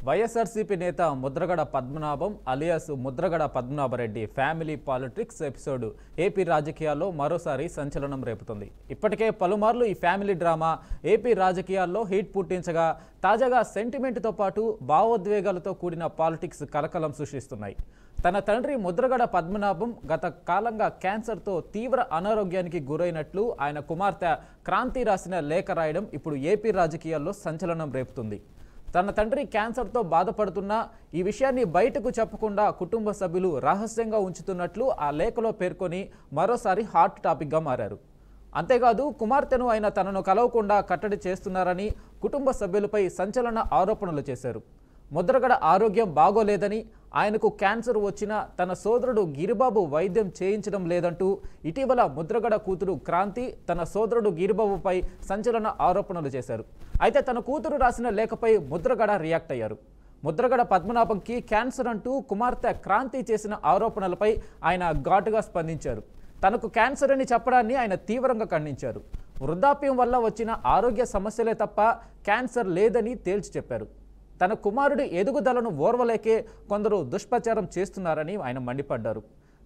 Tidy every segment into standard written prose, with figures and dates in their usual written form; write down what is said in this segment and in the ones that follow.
వైఎస్ఆర్సీపీ నేత Mudragada Padmanabham alias Mudragada Padmanabha Reddy family politics episode AP రాజకీయాల్లో మరోసారి సంచలనం రేపుతుంది. ఇప్పటికే పలుమార్లు ఈ ఫ్యామిలీ డ్రామా ఏపీ రాజకీయాల్లో హీట్ పుట్టించగా తాజాగా సెంటిమెంట్తో పాటు భావోద్వేగాలతో కూడిన పాలిటిక్స్ కలకలం సృష్టిస్తున్నాయి. తన తండ్రి ముద్రగడ పద్మనాభం గత కాలంగా క్యాన్సర్తో తీవ్ర అనారోగ్యానికి గురైనట్లు ఆయన కుమార్తె క్రాంతి రాసిన లేఖ రాయడం ఇప్పుడు ఏపీ రాజకీయాల్లో సంచలనం రేపుతుంది. తన తండ్రి క్యాన్సర్తో బాధపడుతున్న ఈ విషయాన్ని బయటకు చెప్పకుండా కుటుంబ సభ్యులు రహస్యంగా ఉంచుతున్నట్లు ఆ లేఖలో పేర్కొని మరోసారి హాట్ టాపిక్గా మారారు. అంతేకాదు కుమార్తెను ఆయన తనను కలవకుండా కట్టడి చేస్తున్నారని కుటుంబ సభ్యులపై సంచలన ఆరోపణలు చేశారు. ముద్రగడ ఆరోగ్యం బాగోలేదని, ఆయనకు క్యాన్సర్ వచ్చినా తన సోదరుడు గిరిబాబు వైద్యం చేయించడం లేదంటూ ఇటీవల ముద్రగడ కూతురు క్రాంతి తన సోదరుడు గిరిబాబుపై సంచలన ఆరోపణలు చేశారు. అయితే తన కూతురు రాసిన లేఖపై ముద్రగడ రియాక్ట్ అయ్యారు. ముద్రగడ పద్మనాభంకి క్యాన్సర్ అంటూ కుమార్తె క్రాంతి చేసిన ఆరోపణలపై ఆయన ఘాటుగా స్పందించారు. తనకు క్యాన్సర్ అని చెప్పడాన్ని ఆయన తీవ్రంగా ఖండించారు. వృద్ధాప్యం వల్ల వచ్చిన ఆరోగ్య సమస్యలే తప్ప క్యాన్సర్ లేదని తేల్చి చెప్పారు. తన కుమారుడి ఎదుగుదలను ఓర్వలేకే కొందరు దుష్ప్రచారం చేస్తున్నారని ఆయన మండిపడ్డారు.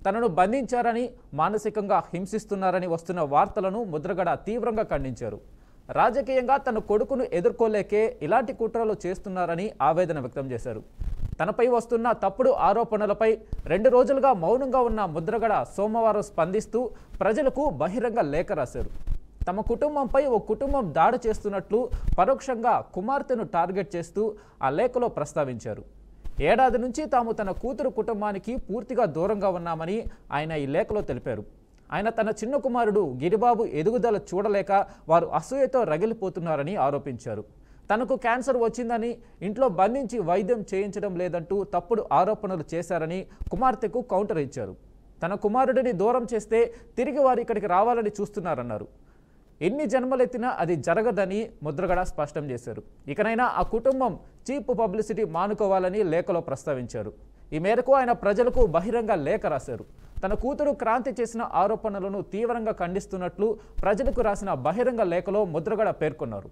తనను బంధించారని, మానసికంగా హింసిస్తున్నారని వస్తున్న వార్తలను ముద్రగడ తీవ్రంగా ఖండించారు. రాజకీయంగా తన కొడుకును ఎదుర్కోలేకే ఇలాంటి కుట్రలు చేస్తున్నారని ఆవేదన వ్యక్తం చేశారు. తనపై వస్తున్న తప్పుడు ఆరోపణలపై 2 రోజులుగా మౌనంగా ఉన్న ముద్రగడ సోమవారం స్పందిస్తూ ప్రజలకు బహిరంగ లేఖ రాశారు. తమ కుటుంబంపై ఓ కుటుంబం దాడి చేస్తున్నట్లు పరోక్షంగా కుమార్తెను టార్గెట్ చేస్తూ ఆ లేఖలో ప్రస్తావించారు. ఏడాది నుంచి తాము తన కూతురు కుటుంబానికి పూర్తిగా దూరంగా ఉన్నామని ఆయన ఈ లేఖలో తెలిపారు. ఆయన తన చిన్న కుమారుడు గిరిబాబు ఎదుగుదల చూడలేక వారు అసూయతో రగిలిపోతున్నారని ఆరోపించారు. తనకు క్యాన్సర్ వచ్చిందని, ఇంట్లో బంధించి వైద్యం చేయించడం లేదంటూ తప్పుడు ఆరోపణలు చేశారని కుమార్తెకు కౌంటర్ ఇచ్చారు. తన కుమారుడిని దూరం చేస్తే తిరిగి వారు ఇక్కడికి రావాలని చూస్తున్నారన్నారు. ఎన్ని జన్మలెత్తినా అది జరగదని ముద్రగడ స్పష్టం చేశారు. ఇకనైనా ఆ కుటుంబం చీప్ పబ్లిసిటీ మానుకోవాలని లేఖలో ప్రస్తావించారు. ఈ మేరకు ఆయన ప్రజలకు బహిరంగ లేఖ రాశారు. తన కూతురు క్రాంతి చేసిన ఆరోపణలను తీవ్రంగా ఖండిస్తున్నట్లు ప్రజలకు రాసిన బహిరంగ లేఖలో ముద్రగడ పేర్కొన్నారు.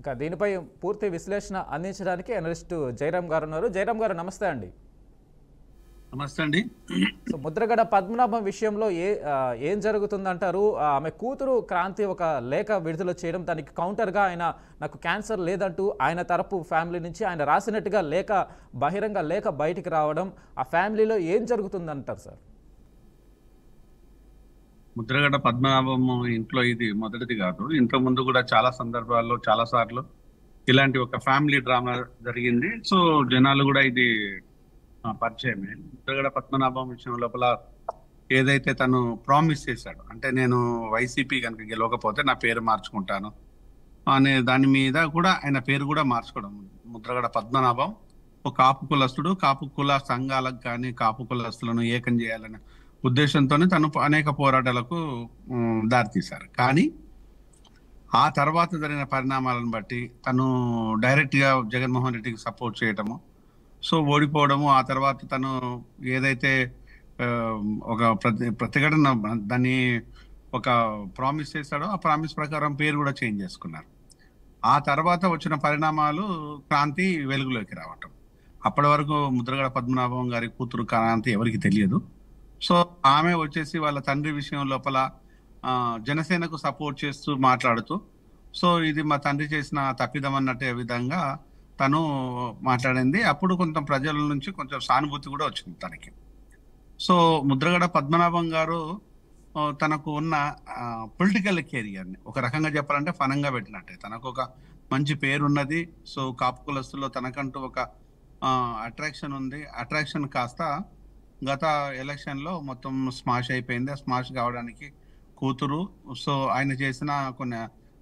ఇక దీనిపై పూర్తి విశ్లేషణ అందించడానికి అనలిస్ట్ జయరామ్ గారు ఉన్నారు. జయరామ్ గారు నమస్తే అండి. నమస్తే అండి. సో ముద్రగడ పద్మనాభం విషయంలో ఏం జరుగుతుందంటారు? ఆమె కూతురు క్రాంతి ఒక లేఖ విడుదల చేయడం, దానికి కౌంటర్గా ఆయన నాకు క్యాన్సర్ లేదంటూ ఆయన తరపు ఫ్యామిలీ నుంచి ఆయన రాసినట్టుగా బహిరంగ లేఖ బయటికి రావడం, ఆ ఫ్యామిలీలో ఏం జరుగుతుందంటారు సార్? ముద్రగడ పద్మనాభం ఇంట్లో ఇది మొదటిది కాదు. ఇంత ముందు కూడా చాలా సందర్భాల్లో చాలా సార్లు ఇలాంటి ఒక ఫ్యామిలీ డ్రామా జరిగింది. సో జనాలు కూడా ఇది పరిచయమే. ముద్రగడ పద్మనాభం విషయం లోపల ఏదైతే తను ప్రామిస్ చేశాడు, అంటే నేను వైసీపీ కనుక గెలవకపోతే నా పేరు మార్చుకుంటాను అనే దాని మీద కూడా ఆయన పేరు కూడా మార్చుకోవడం. ముద్రగడ పద్మనాభం ఒక కాపు కులస్తుడు, కాపు కుల సంఘాలకు కానీ కాపు కులస్తులను ఏకం చేయాలనే ఉద్దేశంతోనే తను అనేక పోరాటాలకు దారితీశారు. కానీ ఆ తర్వాత జరిగిన పరిణామాలను బట్టి తను డైరెక్ట్గా జగన్మోహన్ రెడ్డికి సపోర్ట్ చేయటము, సో ఓడిపోవడము, ఆ తర్వాత తను ఏదైతే ఒక ప్రతిఘటన దాన్ని ఒక ప్రామిస్ చేశాడో ఆ ప్రామిస్ ప్రకారం పేరు కూడా చేంజ్ చేసుకున్నారు. ఆ తర్వాత వచ్చిన పరిణామాలు క్రాంతి వెలుగులోకి రావటం. అప్పటి వరకు ముద్రగడ పద్మనాభం గారి కూతురు క్రాంతి ఎవరికి తెలియదు. సో ఆమె వచ్చేసి వాళ్ళ తండ్రి విషయం లోపల జనసేనకు సపోర్ట్ చేస్తూ మాట్లాడుతూ, సో ఇది మా తండ్రి చేసిన తప్పిదం అన్నట్టే విధంగా తను మాట్లాడింది. అప్పుడు కొంచెం ప్రజల నుంచి కొంచెం సానుభూతి కూడా వచ్చింది తనకి. సో ముద్రగడ పద్మనాభం గారు తనకు ఉన్న పొలిటికల్ కెరియర్ని ఒక రకంగా చెప్పాలంటే ఫనంగా పెట్టినట్టే. తనకు ఒక మంచి పేరు ఉన్నది. సో కాపు కులస్తుల్లో తనకంటూ ఒక అట్రాక్షన్ ఉంది. అట్రాక్షన్ కాస్త గత ఎలక్షన్లో మొత్తం స్మాష్ అయిపోయింది. ఆ స్మాష్ కావడానికి కూతురు, సో ఆయన చేసిన కొన్ని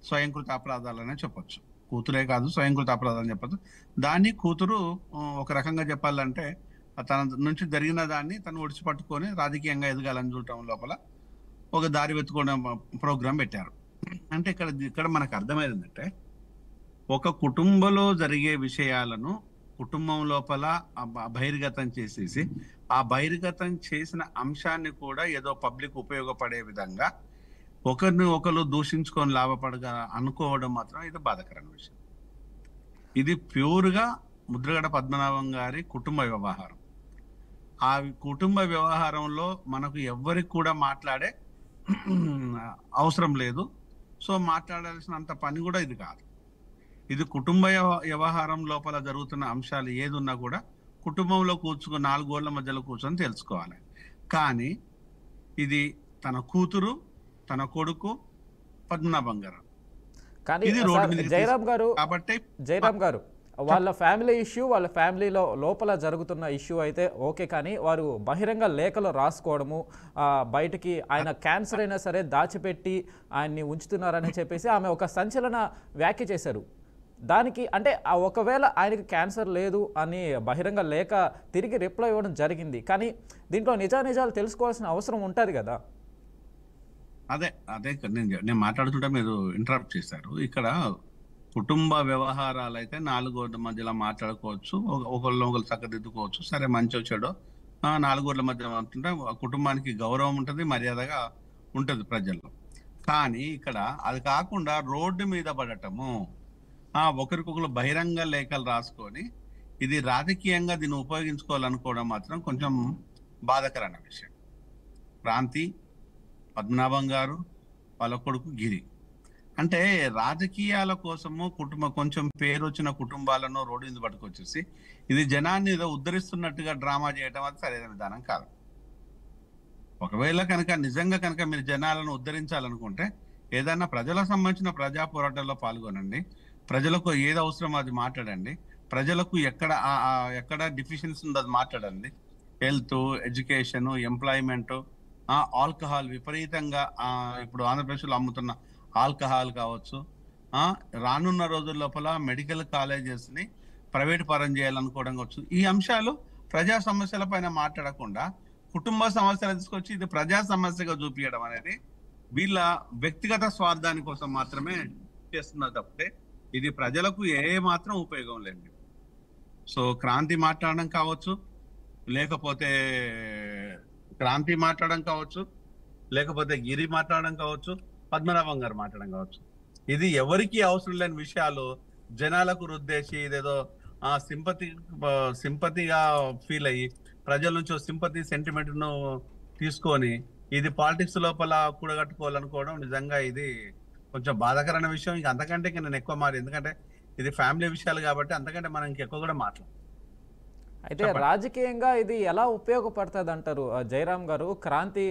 స్వయంకృత అపరాధాలనే చెప్పొచ్చు. కూతురే కాదు, స్వయంకృత అపరాధాలు చెప్పొచ్చు. దాన్ని కూతురు ఒక రకంగా చెప్పాలంటే తన నుంచి జరిగిన దాన్ని తను ఒడిచిపట్టుకొని రాజకీయంగా ఎదగాలని చూడటం లోపల ఒక దారి వెతుకోవడం ప్రోగ్రాం పెట్టారు. అంటే ఇక్కడ ఇక్కడ మనకు అర్థమైంది ఏంటంటే, ఒక కుటుంబంలో జరిగే విషయాలను కుటుంబం లోపల బహిర్గతం చేసేసి, ఆ బహిర్గతం చేసిన అంశాన్ని కూడా ఏదో పబ్లిక్ ఉపయోగపడే విధంగా ఒకరిని ఒకరు దూషించుకొని లాభపడగా అనుకోవడం మాత్రం ఇది బాధాకరమైన విషయం. ఇది ప్యూర్గా ముద్రగడ పద్మనాభం గారి కుటుంబ వ్యవహారం. ఆ కుటుంబ వ్యవహారంలో మనకు ఎవ్వరికి కూడా మాట్లాడే అవసరం లేదు. సో మాట్లాడాల్సినంత పని కూడా ఇది కాదు. ఇది కుటుంబ వ్యవహారం లోపల జరుగుతున్న అంశాలు ఏది ఉన్నా కూడా కుటుంబంలో కూర్చుని 4 గోళ్ల మధ్యలో కూర్చొని తెలుసుకోవాలి. కానీ ఇది తన కూతురు, తన కొడుకు పద్మనాభం గారు, కానీ ఇది రోడ్డు మీద జయరాం గారు, కాబట్టి జయరాం గారు వాళ్ళ ఫ్యామిలీ ఇష్యూ, వాళ్ళ ఫ్యామిలీలో లోపల జరుగుతున్న ఇష్యూ అయితే ఓకే, కానీ వారు బహిరంగ లేఖలు రాసుకోవడము, బయటికి ఆయన క్యాన్సర్ అయినా సరే దాచిపెట్టి ఆయన్ని ఉంచుతున్నారని చెప్పేసి ఆమె ఒక సంచలన వ్యాఖ్య చేశారు. దానికి అంటే ఒకవేళ ఆయనకి క్యాన్సర్ లేదు అని బహిరంగ లేఖ తిరిగి రిప్లై ఇవ్వడం జరిగింది, కానీ దీంట్లో నిజానిజాలు తెలుసుకోవాల్సిన అవసరం ఉంటుంది కదా. అదే అదే నేను మాట్లాడుతుంటే మీరు ఇంటరప్ట్ చేశారు. ఇక్కడ కుటుంబ వ్యవహారాలు అయితే 4 గోళ్ల మధ్యలో మాట్లాడుకోవచ్చు, ఒకళ్ళు చక్కదిద్దుకోవచ్చు. సరే మంచి చెడో 4 గోళ్ల మధ్య ఉంటుంటే కుటుంబానికి గౌరవం ఉంటుంది, మర్యాదగా ఉంటుంది ప్రజల్లో. కానీ ఇక్కడ అది కాకుండా రోడ్డు మీద పడటము, ఒకరికొకరు బహిరంగ లేఖలు రాసుకొని ఇది రాజకీయంగా దీన్ని ఉపయోగించుకోవాలనుకోవడం మాత్రం కొంచెం బాధాకరమైన విషయం. క్రాంతి, పద్మనాభం గారు, వాళ్ళ కొడుకు గిరి అంటే రాజకీయాల కోసము కొంచెం పేరు వచ్చిన కుటుంబాలను రోడ్డు మీద పట్టుకొచ్చేసి ఇది జనాన్ని ఏదో ఉద్ధరిస్తున్నట్టుగా డ్రామా చేయడం అది సరైన విధానం కాదు. ఒకవేళ కనుక నిజంగా కనుక మీరు జనాలను ఉద్ధరించాలనుకుంటే ఏదైనా ప్రజలకు సంబంధించిన ప్రజా పోరాటాల్లో పాల్గొనండి, ప్రజలకు ఏది అవసరమో అది మాట్లాడండి, ప్రజలకు ఎక్కడ డిఫిషియన్సీ ఉందో అది మాట్లాడండి. హెల్త్, ఎడ్యుకేషన్, ఎంప్లాయ్మెంట్, ఆల్కహాల్ విపరీతంగా ఇప్పుడు ఆంధ్రప్రదేశ్లో అమ్ముతున్న ఆల్కహాల్ కావచ్చు, రానున్న రోజుల లోపల మెడికల్ కాలేజెస్ని ప్రైవేట్ పరం చేయాలనుకోవడం కావచ్చు. ఈ అంశాలు ప్రజా సమస్యల పైన మాట్లాడకుండా కుటుంబ సమస్యలు తీసుకొచ్చి ఇది ప్రజా సమస్యగా చూపించడం అనేది వీళ్ళ వ్యక్తిగత స్వార్థాని కోసం మాత్రమే చేస్తున్నారు తప్పితే ఇది ప్రజలకు ఏ మాత్రం ఉపయోగం లేదు. సో క్రాంతి మాట్లాడడం కావచ్చు, లేకపోతే లేకపోతే గిరి మాట్లాడడం కావచ్చు, పద్మనాభం గారు మాట్లాడడం కావచ్చు, ఇది ఎవరికి అవసరం లేని విషయాలు జనాలకు రుద్దేసి ఇదేదో సింపతిగా ఫీల్ అయ్యి ప్రజల నుంచి సింపతి సెంటిమెంట్ ను తీసుకొని ఇది పాలిటిక్స్ లోపల కూడగట్టుకోవాలనుకోవడం నిజంగా ఇది కొంచెం బాధాకరమైన విషయం. ఇంక అంతకంటే నేను ఎక్కువ ఎందుకంటే ఇది ఫ్యామిలీ విషయాలు కాబట్టి అంతకంటే మనం ఇంకెక్కువ కూడా మాట్లాడాలి. అయితే రాజకీయంగా ఇది ఎలా ఉపయోగపడుతుంది అంటారు జయరాం గారు? క్రాంతి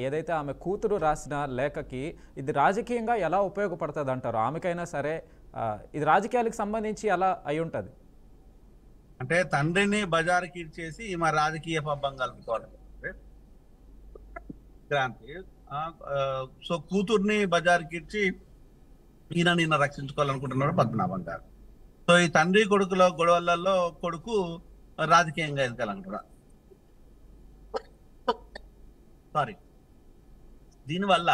ఏదైతే ఆమె కూతురు రాసిన లేఖకి ఇది రాజకీయంగా ఎలా ఉపయోగపడుతుంది అంటారు? ఆమెకైనా సరే ఇది రాజకీయాలకు సంబంధించి ఎలా అయి ఉంటుంది? అంటే తండ్రిని బజారుకి ఇచ్చేసి ఈమె రాజకీయ పబ్బం కలుపుకోవడం క్రాంతి. సో కూతుర్ని బజారుకి ఇచ్చి ఈయన రక్షించుకోవాలనుకుంటున్నాడు పద్మనాభం గారు. సో ఈ తండ్రి కొడుకుల గొడవలలో కొడుకు రాజకీయంగా ఎదగాలనుకుంటున్నా. సారీ, దీనివల్ల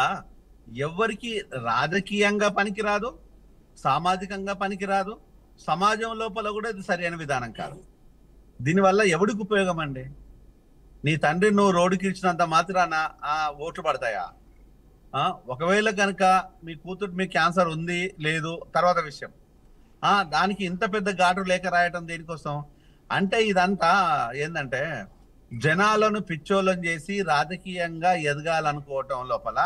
ఎవరికి రాజకీయంగా పనికిరాదు, సామాజికంగా పనికిరాదు, సమాజం లోపల కూడా ఇది సరైన విధానం కాదు. దీనివల్ల ఎవడికి ఉపయోగం అండి? నీ తండ్రి నువ్వు రోడ్డుకి ఇచ్చినంత మాత్రాన ఓట్లు పడతాయా? ఒకవేళ కనుక మీ కూతురు మీ క్యాన్సర్ ఉంది లేదు తర్వాత విషయం, దానికి ఇంత పెద్ద ఘాటు లేఖ రాయటం దేనికోసం అంటే ఇదంతా ఏంటంటే జనాలను పిచ్చోళ్ళని చేసి రాజకీయంగా ఎదగాలనుకోవటం లోపల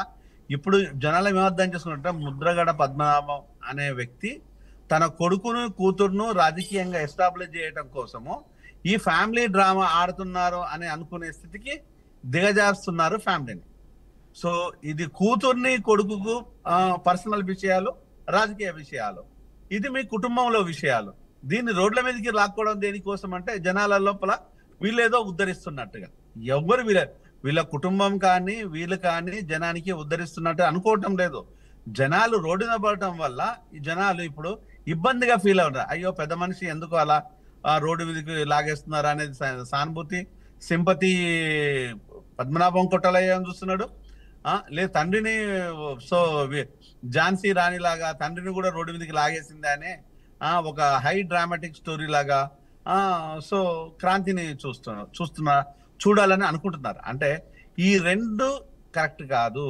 ఇప్పుడు జనాలు ఏమర్థం చేసుకుంటే ముద్రగడ పద్మనాభం అనే వ్యక్తి తన కొడుకును కూతురును రాజకీయంగా ఎస్టాబ్లిష్ చేయటం కోసము ఈ ఫ్యామిలీ డ్రామా ఆడుతున్నారు అని అనుకునే స్థితికి దిగజారుస్తున్నారు ఫ్యామిలీని. సో ఇది కూతుర్ని కొడుకుకు పర్సనల్ విషయాలు, రాజకీయ విషయాలు, ఇది మీ కుటుంబంలో విషయాలు. దీన్ని రోడ్ల మీదకి లాక్కోవడం దేనికోసం అంటే జనాల లోపల వీళ్ళేదో ఉద్ధరిస్తున్నట్టుగా. ఎవ్వరు వీళ్ళ కుటుంబం కానీ వీళ్ళు కానీ జనానికి ఉద్ధరిస్తున్నట్టు అనుకోవటం లేదు. జనాలు రోడ్డున పడటం వల్ల ఈ జనాలు ఇప్పుడు ఇబ్బందిగా ఫీల్ అవుతారు. అయ్యో పెద్ద మనిషి ఎందుకు అలా రోడ్డు మీదకి లాగేస్తున్నారు అనేది సానుభూతి, సింపతి పద్మనాభం కొట్టాలయ్యని చూస్తున్నాడు. లేదు తండ్రిని, సో ఝాన్సీ రాణి లాగా తండ్రిని కూడా రోడ్డు మీదకి లాగేసింది అనే ఒక హై డ్రామాటిక్ స్టోరీ లాగా సో క్రాంతిని చూడాలని అనుకుంటున్నారు. అంటే ఈ రెండు కరెక్ట్ కాదు.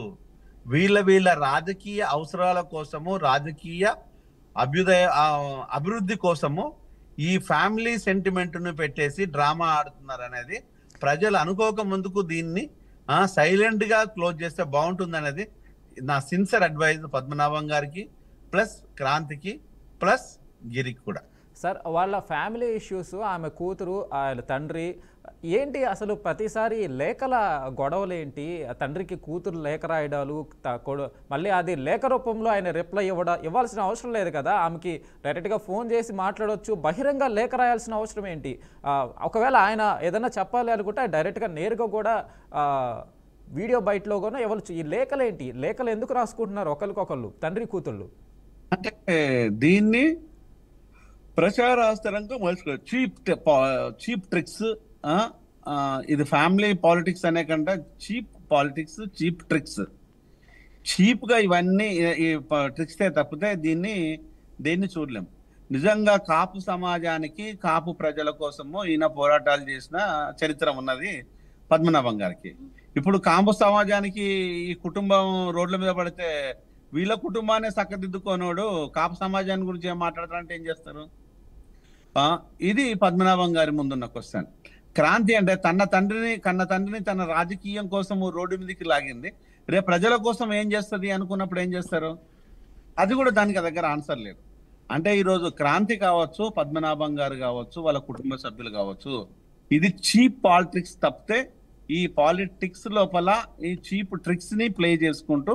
వీళ్ళ రాజకీయ అవసరాల కోసము, రాజకీయ అభివృద్ధి కోసము ఈ ఫ్యామిలీ సెంటిమెంట్ ను పెట్టేసి డ్రామా ఆడుతున్నారు అనేది ప్రజలు అనుకోక ముందుకు దీన్ని సైలెంట్ గా క్లోజ్ చేస్తే బాగుంటుంది అనేది నా సిన్సియర్ అడ్వైజ్ పద్మనాభం గారికి, ప్లస్ క్రాంతికి, ప్లస్ గిరికి కూడా. సార్ వాళ్ళ ఫ్యామిలీ ఇష్యూస్, ఆమె కూతురు, ఆయన తండ్రి ఏంటి అసలు ప్రతిసారి లేఖల గొడవలు ఏంటి? తండ్రికి కూతురు లేఖ రాయడాలు, మళ్ళీ అది లేఖ రూపంలో ఆయన రిప్లై ఇవ్వాల్సిన అవసరం లేదు కదా, ఆమెకి డైరెక్ట్గా ఫోన్ చేసి మాట్లాడవచ్చు, బహిరంగ లేఖ రాయాల్సిన అవసరం ఏంటి? ఒకవేళ ఆయన ఏదైనా చెప్పాలి అనుకుంటే డైరెక్ట్గా నేరుగా కూడా వీడియో బయటలో కూడా ఇవ్వచ్చు. ఈ లేఖలేంటి? లేఖలు ఎందుకు రాసుకుంటున్నారు ఒకరికొకళ్ళు తండ్రి కూతుళ్ళు? అంటే దీన్ని ప్రచారాస్తరంగా మలుచుకోవచ్చు. Cheap tricks. ఇది ఫ్యామిలీ పాలిటిక్స్ అనే కంటే cheap politics, cheap tricks. Cheap గా ఇవన్నీ ఈ ట్రిక్స్ తప్పితే దేన్ని చూడలేం. నిజంగా కాపు సమాజానికి, కాపు ప్రజల కోసము ఈయన పోరాటాలు చేసిన చరిత్ర ఉన్నది పద్మనాభం గారికి. ఇప్పుడు కాపు సమాజానికి ఈ కుటుంబం రోడ్ల మీద పడితే వీళ్ళ కుటుంబాన్ని చక్కదిద్దుకోనోడు కాపు సమాజాన్ని గురించి ఏం మాట్లాడతారంటే ఏం చేస్తారు? ఇది పద్మనాభం గారి ముందున్న క్వశ్చన్. క్రాంతి అంటే కన్న తండ్రిని తన రాజకీయం కోసము రోడ్డు మీదకి లాగింది. రేపు ప్రజల కోసం ఏం చేస్తుంది అనుకున్నప్పుడు ఏం చేస్తారు? అది కూడా దానికి దగ్గర ఆన్సర్ లేదు. అంటే ఈరోజు క్రాంతి కావచ్చు, పద్మనాభం గారు కావచ్చు, వాళ్ళ కుటుంబ సభ్యులు కావచ్చు, ఇది చీప్ పాలిటిక్స్ తప్పితే ఈ పాలిటిక్స్ లోపల ఈ చీప్ ట్రిక్స్ ని ప్లే చేసుకుంటూ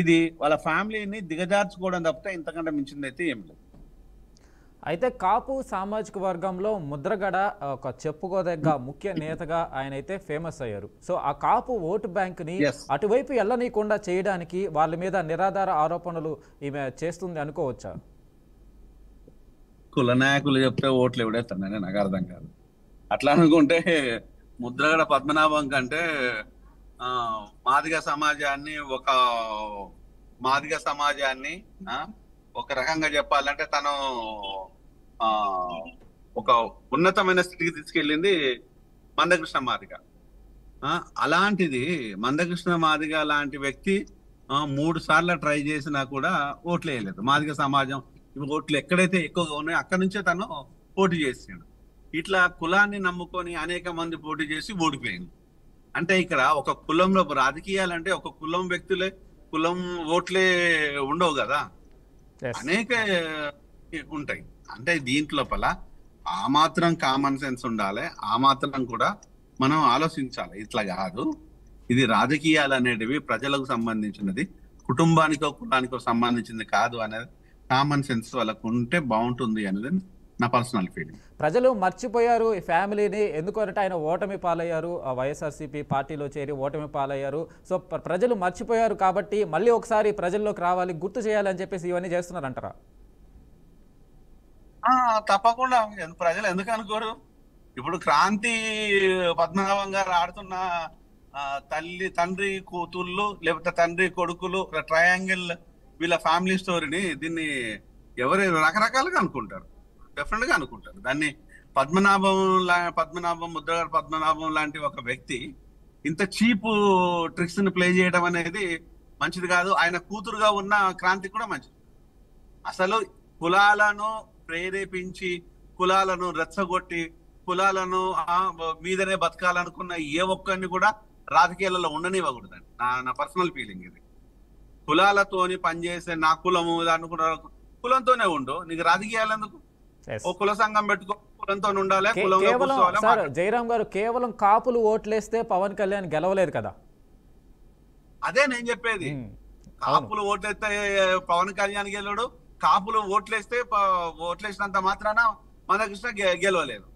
ఇది వాళ్ళ ఫ్యామిలీని దిగజార్చుకోవడం తప్పితే ఇంతకంటే మించిందైతే ఏం లేదు. అయితే కాపు సామాజిక వర్గంలో ముద్రగడ ఒక చెప్పుకోదగ్గ ముఖ్య నేతగా ఆయన అయితే ఫేమస్ అయ్యారు. సో ఆ కాపు ఓటు బ్యాంక్ని అటువైపు వెళ్ళనీయకుండా చేయడానికి వాళ్ళ మీద నిరాధార ఆరోపణలు ఈమె చేస్తుంది అనుకోవచ్చా? కుల నాయకులు చెప్తే ఓట్లు ఎవడేస్తానని నాకు అర్థం కాదు. అట్లా అనుకుంటే ముద్రగడ పద్మనాభం కంటే మాదిగ సమాజాన్ని ఒక రకంగా చెప్పాలంటే తను ఒక ఉన్నతమైన స్థితికి తీసుకెళ్ళింది మందకృష్ణ మాదిగ. అలాంటిది మందకృష్ణ మాదిగ లాంటి వ్యక్తి 3 సార్లు ట్రై చేసినా కూడా ఓట్లు వేయలేదు. మాదిగ సమాజం ఓట్లు ఎక్కడైతే ఎక్కువగా ఉన్నాయో అక్కడి నుంచే తను పోటీ చేసాడు. ఇట్లా కులాన్ని నమ్ముకొని అనేక మంది పోటీ చేసి ఓడిపోయింది. అంటే ఇక్కడ ఒక కులంలో రాజకీయాలంటే ఒక కులం వ్యక్తులే, కులం ఓట్లే ఉండవు కదా, అనేక ఉంటాయి. అంటే దీంట్లోపల ఆ మాత్రం కామన్ సెన్స్ ఉండాలి, ఆ మాత్రం కూడా మనం ఆలోచించాలి. ఇట్లా కాదు, ఇది రాజకీయాలు అనేటివి ప్రజలకు సంబంధించినది, కుటుంబానికో కులానికో సంబంధించింది కాదు అనేది కామన్ సెన్స్ వాళ్ళకు ఉంటే బాగుంటుంది అనేది నా పర్సనల్ ఫీలింగ్. ప్రజలు మర్చిపోయారు ఈ ఫ్యామిలీని, ఎందుకంటే ఆయన ఓటమి పాలయ్యారు, వైఎస్ఆర్సీపీ పార్టీలో చేరి ఓటమి పాలయ్యారు. సో ప్రజలు మర్చిపోయారు కాబట్టి మళ్ళీ ఒకసారి ప్రజల్లోకి రావాలి, గుర్తు చేయాలని చెప్పేసి ఇవన్నీ చేస్తున్నారంటారా? తప్పకుండా. ప్రజలు ఎందుకు అనుకోరు? ఇప్పుడు క్రాంతి పద్మనాభం గారు ఆడుతున్న తండ్రి కూతుళ్ళు లేకపోతే తండ్రి కొడుకులు ట్రయాంగిల్ వీళ్ళ ఫ్యామిలీ స్టోరీని దీన్ని ఎవరు రకరకాలుగా అనుకుంటారు, డెఫినెట్ గా అనుకుంటారు. దాన్ని ముద్రగడ పద్మనాభం లాంటి ఒక వ్యక్తి ఇంత చీప్ ట్రిక్స్ ని ప్లే చేయడం అనేది మంచిది కాదు. ఆయన కూతురుగా ఉన్న క్రాంతి కూడా మంచిది. అసలు కులాలను ప్రేరేపించి, కులాలను రెచ్చగొట్టి, కులాలను మీదనే బతకాలనుకున్న ఏ ఒక్కరిని కూడా రాజకీయాలలో ఉండనివ్వకూడదండి. నా పర్సనల్ ఫీలింగ్ ఇది. కులాలతోని పనిచేసే నా కులము అనుకున్న కులంతోనే ఉండు, నీకు రాజకీయాలు ఎందుకు? ఓ కుల సంఘం పెట్టుకో, కులంతో ఉండాలి. జయరాం గారు, కేవలం కాపులు ఓట్లేస్తే పవన్ కళ్యాణ్ గెలవలేదు కదా? అదే నేను చెప్పేది. కాపులు ఓట్లేస్తే పవన్ కళ్యాణ్ గెలవడు, కాపులు ఓట్లేసినంత మాత్రాన మందకృష్ణ గెలవలేదు.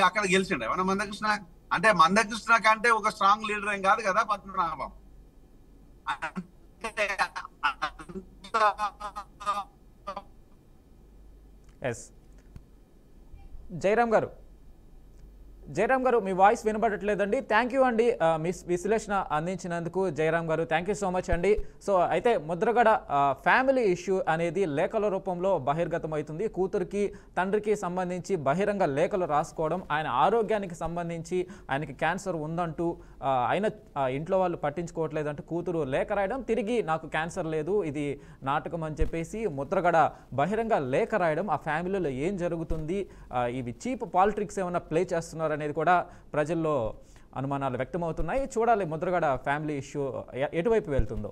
అక్కడ గెలిచిండే మన మందకృష్ణ. అంటే మందకృష్ణ కంటే ఒక స్ట్రాంగ్ లీడర్ ఏం కాదు కదా పద్మనాభం. జయరాం గారు, జయరామ్ గారు మీ వాయిస్ వినబడట్లేదండి. థ్యాంక్ యూ అండి మీ విశ్లేషణ అందించినందుకు జయరామ్ గారు. థ్యాంక్ యూ సో మచ్ అండి. సో అయితే ముద్రగడ ఫ్యామిలీ ఇష్యూ అనేది లేఖల రూపంలో బహిర్గతం అవుతుంది. కూతురికి తండ్రికి సంబంధించి బహిరంగ లేఖలు రాసుకోవడం, ఆయన ఆరోగ్యానికి సంబంధించి ఆయనకి క్యాన్సర్ ఉందంటూ ఆయన ఇంట్లో వాళ్ళు పట్టించుకోవట్లేదంటూ కూతురు లేఖ రాయడం, తిరిగి నాకు క్యాన్సర్ లేదు ఇది నాటకం అని చెప్పేసి ముద్రగడ బహిరంగ లేఖ రాయడం, ఆ ఫ్యామిలీలో ఏం జరుగుతుంది, ఇవి చీప్ పాలిటిక్స్ ఏమైనా ప్లే చేస్తున్నారు అనేది కూడా ప్రజల్లో అనుమానాలు వ్యక్తమవుతున్నాయి. చూడాలి ముద్రగడ ఫ్యామిలీ ఇష్యూ ఎటువైపు వెళ్తుందో.